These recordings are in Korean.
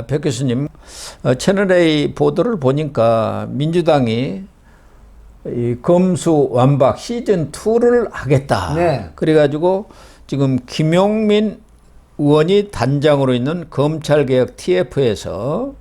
백 교수님, 채널A 보도를 보니까 민주당이 이 검수완박 시즌2를 하겠다. 네. 그래가지고 지금 김용민 의원이 단장으로 있는 검찰개혁 TF에서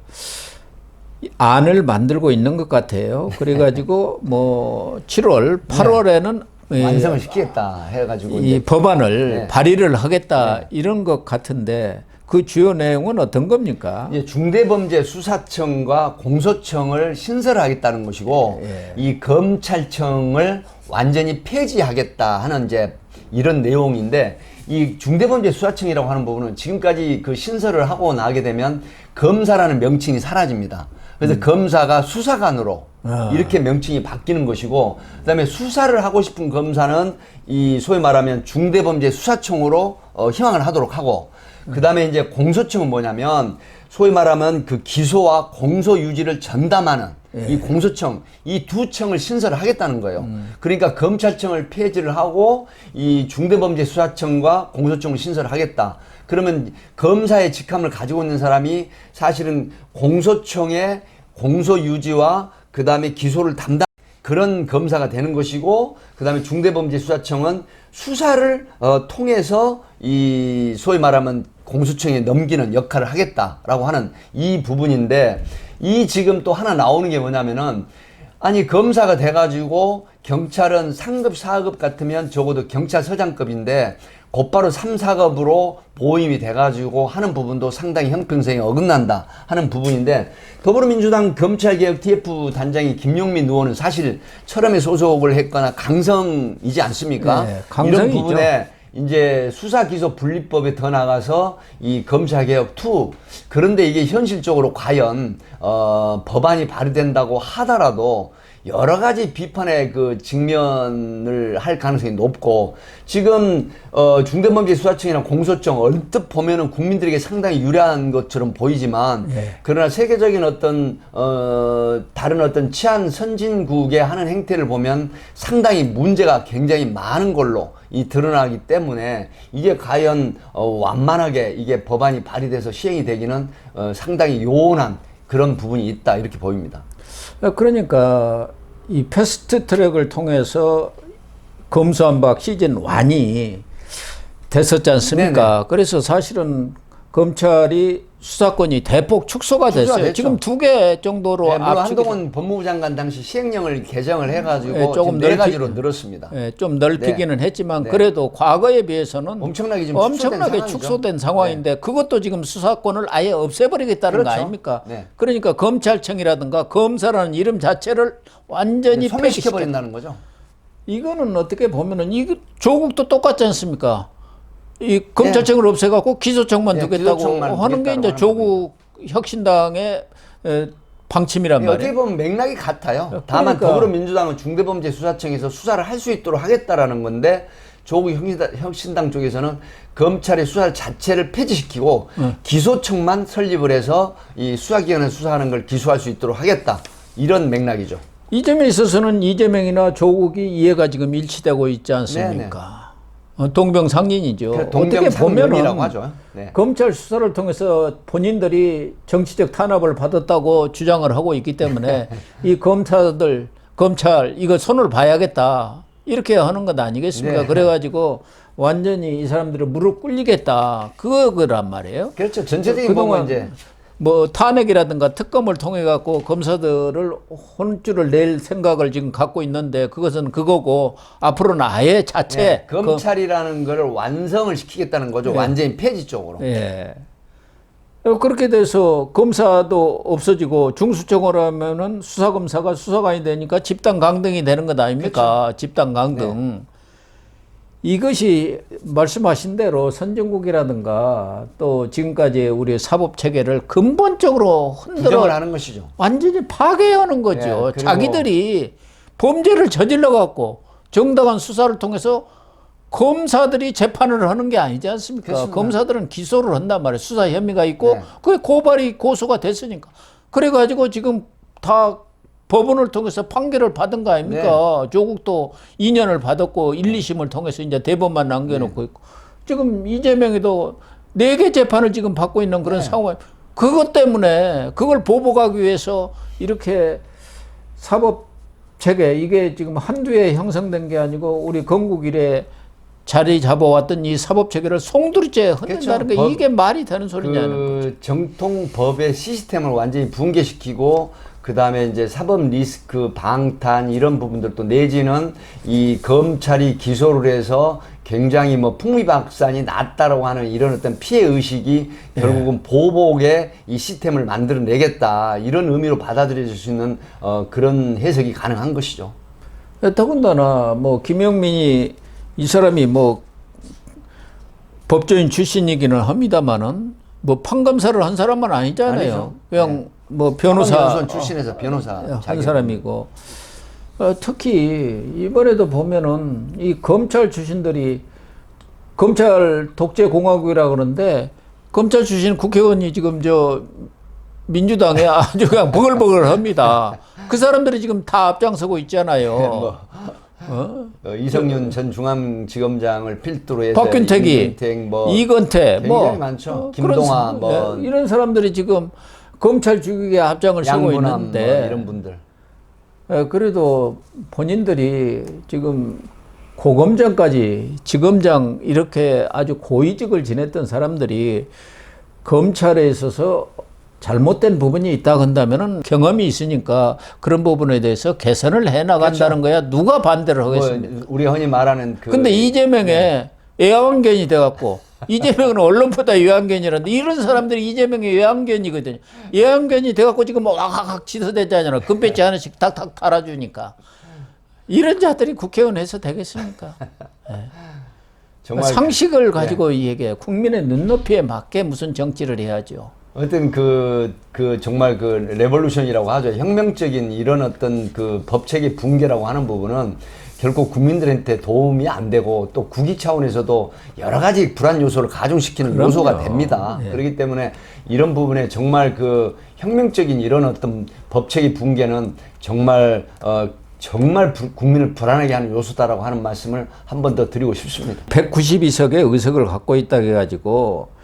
안을 만들고 있는 것 같아요. 그래가지고 뭐 7월, 8월에는 완성을 시키겠다 해가지고 이 법안을 발의를 하겠다 네. 이런 것 같은데 그 주요 내용은 어떤 겁니까? 이제 중대범죄수사청과 공소청을 신설하겠다는 것이고 이 검찰청을 완전히 폐지하겠다 하는 이제 이런 내용인데, 이 중대범죄수사청이라고 하는 부분은 지금까지 그 신설을 하고 나게 되면 검사라는 명칭이 사라집니다. 그래서 검사가 수사관으로 이렇게 명칭이 바뀌는 것이고, 그다음에 수사를 하고 싶은 검사는 이 소위 말하면 중대범죄수사청으로 희망을 하도록 하고, 그 다음에 이제 공소청은 뭐냐면 소위 말하면 그 기소와 공소 유지를 전담하는 이 공소청, 이 두 청을 신설을 하겠다는 거예요. 그러니까 검찰청을 폐지를 하고 이 중대범죄수사청과 공소청을 신설을 하겠다. 그러면 검사의 직함을 가지고 있는 사람이 사실은 공소청의 공소 유지와 그 다음에 기소를 담당 그런 검사가 되는 것이고, 그 다음에 중대범죄수사청은 수사를 통해서 이 소위 말하면 공소청에 넘기는 역할을 하겠다라고 하는 이 부분인데, 이 지금 또 하나 나오는 게 뭐냐면은, 아니 검사가 돼가지고 경찰은 상급 4급 같으면 적어도 경찰서장급인데 곧바로 3, 4급으로 보임이 돼가지고 하는 부분도 상당히 형평성이 어긋난다 하는 부분인데, 더불어민주당 검찰개혁 TF 단장이 김용민 의원은 사실 철험에 소속을 했거나 강성이지 않습니까? 네, 강성이죠. 이런 부분에 이제 수사기소 분리법에 더 나가서 이 검찰개혁 2, 그런데 이게 현실적으로 과연 법안이 발의된다고 하더라도 여러 가지 비판의 그 직면을 할 가능성이 높고, 지금 중대범죄수사청이나 공소청 얼뜻 보면은 국민들에게 상당히 유리한 것처럼 보이지만 그러나 세계적인 어떤 다른 어떤 치안 선진국에 하는 행태를 보면 상당히 문제가 굉장히 많은 걸로 이 드러나기 때문에 이게 과연 완만하게 이게 법안이 발의돼서 시행이 되기는 상당히 요원한 그런 부분이 있다 이렇게 보입니다. 그러니까 이 패스트 트랙을 통해서 검수완박 시즌 1이 됐었지 않습니까? 네네. 그래서 사실은 검찰이 수사권이 대폭 축소가 됐어요. 축소가 됐죠. 지금 2개 정도로 물론 압축이 한동훈 법무부 장관 당시 시행령을 개정을 해가지고 네, 조금 지금 4가지로 늘었습니다. 좀 넓히기는 했지만 네. 그래도 과거에 비해서는 엄청나게 지금 엄청나게 축소된 상황인데 그것도 지금 수사권을 아예 없애버리겠다는 거 그렇죠. 아닙니까? 네. 그러니까 검찰청이라든가 검사라는 이름 자체를 완전히 소멸시켜 버린다는 거죠. 이거는 어떻게 보면은 이거 조국도 똑같지 않습니까? 이 검찰청을 없애갖고 기소청만 두겠다고 기소청만 하는 게 이제 두겠다고 조국 혁신당의 방침이란 말이에요. 어떻게 보면 맥락이 같아요. 다만 그러니까. 더불어민주당은 중대범죄수사청에서 수사를 할 수 있도록 하겠다라는 건데, 조국 혁신당 쪽에서는 검찰의 수사 자체를 폐지시키고 기소청만 설립을 해서 이 수사기관에 수사하는 걸 기소할 수 있도록 하겠다, 이런 맥락이죠. 이 점에 있어서는 이재명이나 조국이 이해가 지금 일치되고 있지 않습니까? 동병상련이죠. 어떻게 보면은 하죠. 네. 검찰 수사를 통해서 본인들이 정치적 탄압을 받았다고 주장을 하고 있기 때문에 이 검찰 이거 손을 봐야겠다 이렇게 하는 것 아니겠습니까? 네. 그래가지고 완전히 이 사람들을 무릎 꿇리겠다 그거란 말이에요. 그렇죠. 전체적인 그동안 부분 이제 뭐 탄핵이라든가 특검을 통해 갖고 검사들을 혼쭐을 낼 생각을 지금 갖고 있는데 그것은 그거고, 앞으로는 아예 자체 검찰이라는 거를 완성을 시키겠다는 거죠. 완전히 폐지 쪽으로. 그렇게 돼서 검사도 없어지고 중수청으로 하면은 수사검사가 수사관이 되니까 집단 강등이 되는 것 아닙니까? 그렇죠. 집단 강등. 이것이 말씀하신 대로 선진국이라든가 또 지금까지 우리 사법 체계를 근본적으로 흔들어 부정을 하는 것이죠. 완전히 파괴하는 거죠. 그리고 자기들이 범죄를 저질러 갖고 정당한 수사를 통해서 검사들이 재판을 하는 게 아니지 않습니까? 그렇습니다. 검사들은 기소를 한단 말이에요. 수사 혐의가 있고 그게 고발이 고소가 됐으니까. 그래가지고 지금 다 법원을 통해서 판결을 받은 거 아닙니까? 조국도 2년을 받았고 1, 2심을 통해서 이제 대법만 남겨놓고 있고, 지금 이재명이도 4개 재판을 지금 받고 있는 그런 상황. 그것 때문에 그걸 보복하기 위해서 이렇게 사법 체계, 이게 지금 한두 해 형성된 게 아니고 우리 건국 이래 자리 잡아왔던 이 사법 체계를 송두리째 흔든다는 게 그렇죠. 이게 말이 되는 소리냐는 그 정통 법의 시스템을 완전히 붕괴시키고 그 다음에 이제 사법 리스크 방탄 이런 부분들도 내지는 이 검찰이 기소를 해서 굉장히 뭐 풍미박산이 났다라고 하는 이런 어떤 피해 의식이 결국은 보복의 이 시스템을 만들어내겠다 이런 의미로 받아들여질 수 있는 그런 해석이 가능한 것이죠. 더군다나 뭐 김영민이 이 사람이 뭐 법조인 출신이기는 합니다만은 뭐 판검사를 한 사람은 아니잖아요. 아니죠. 그냥 뭐 변호사 출신에서 변호사 한 사람이고 특히 이번에도 보면은 이 검찰 출신들이 검찰 독재 공화국이라 그러는데 검찰 출신 국회의원이 지금 저 민주당에 아주 그냥 버글버글합니다. 그 사람들이 지금 다 앞장서고 있잖아요. 이성윤 전 중앙지검장을 필두로 해서 박균택이, 이건태, 굉장히 많죠. 김동아 이런 사람들이 지금 검찰 죽이기에 앞장을 서고 있는데 이런 분들. 그래도 본인들이 지금 고검장까지 지검장 이렇게 아주 고위직을 지냈던 사람들이 검찰에 있어서 잘못된 부분이 있다 한다면은 경험이 있으니까 그런 부분에 대해서 개선을 해 나간다는 거야. 누가 반대를 하겠습니까? 우리 흔히 말하는 근데 이재명의 애완견이 돼갖고 이재명은 언론보다 애완견이라는데 이런 사람들이 이재명의 애완견이거든요. 애완견이 돼갖고 지금 와각각 취소됐잖아요. 금배지 하나씩 탁탁 달아주니까. 이런 자들이 국회의원 해서 되겠습니까? 네. 정말 상식을 가지고 얘기해. 국민의 눈높이에 맞게 무슨 정치를 해야죠. 어떤 정말 그 레볼루션이라고 하죠. 혁명적인 이런 어떤 그 법체계 붕괴라고 하는 부분은 결국 국민들한테 도움이 안 되고 또 국익 차원에서도 여러 가지 불안 요소를 가중시키는 그럼요. 요소가 됩니다. 네. 그렇기 때문에 이런 부분에 정말 그 혁명적인 이런 어떤 법체계 붕괴는 정말 국민을 불안하게 하는 요소다라고 하는 말씀을 한 번 더 드리고 싶습니다. 192석의 의석을 갖고 있다고 해가지고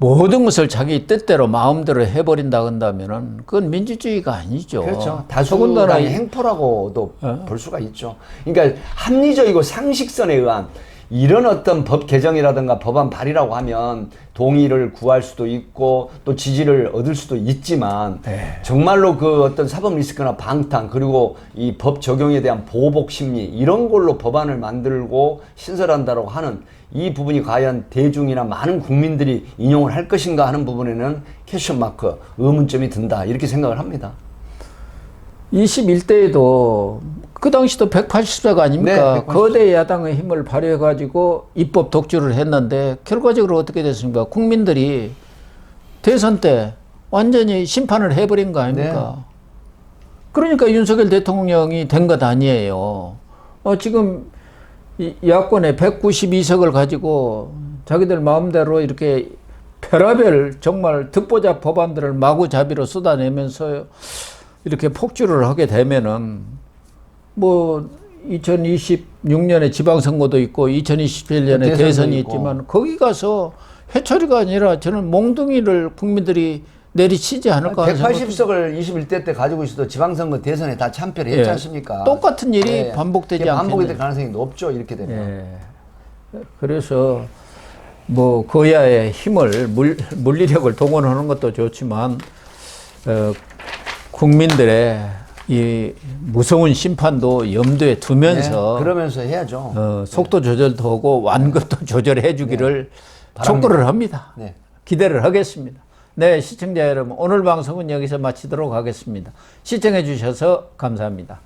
모든 것을 자기 뜻대로 마음대로 해버린다 한다면은 그건 민주주의가 아니죠. 그렇죠. 다수당의 행포라고도 볼 수가 있죠. 그러니까 합리적이고 상식선에 의한 이런 어떤 법 개정이라든가 법안 발의라고 하면 동의를 구할 수도 있고 또 지지를 얻을 수도 있지만 정말로 그 어떤 사법 리스크나 방탄 그리고 이 법 적용에 대한 보복 심리 이런 걸로 법안을 만들고 신설한다고 하는 이 부분이 과연 대중이나 많은 국민들이 인용을 할 것인가 하는 부분에는 퀘스천 마크, 의문점이 든다 이렇게 생각을 합니다. 21대에도 그 당시도 180석 아닙니까? 네, 180석. 거대 야당의 힘을 발휘해가지고 입법 독주를 했는데 결과적으로 어떻게 됐습니까? 국민들이 대선 때 완전히 심판을 해버린 거 아닙니까? 네. 그러니까 윤석열 대통령이 된 것 아니에요. 지금 야권에 192석을 가지고 자기들 마음대로 이렇게 별하별 정말 듣보잡 법안들을 마구잡이로 쏟아내면서 이렇게 폭주를 하게 되면은 뭐 2026년에 지방선거도 있고 2027년에 대선이 있고. 있지만 거기 가서 해처리가 아니라 저는 몽둥이를 국민들이 내리치지 않을까 하는 180석을 21대 때 가지고 있어도 지방선거 대선에 다 참패를 했지 않습니까? 똑같은 일이 반복되지 않겠냐. 반복이 될 가능성이 높죠. 이렇게 되면. 그래서 뭐 거야의 힘을 물리력을 동원하는 것도 좋지만 국민들의 이 무서운 심판도 염두에 두면서 그러면서 해야죠. 속도 조절도 하고 완급도 조절해 주기를 촉구를 합니다. 기대를 하겠습니다. 네, 시청자 여러분, 오늘 방송은 여기서 마치도록 하겠습니다. 시청해 주셔서 감사합니다.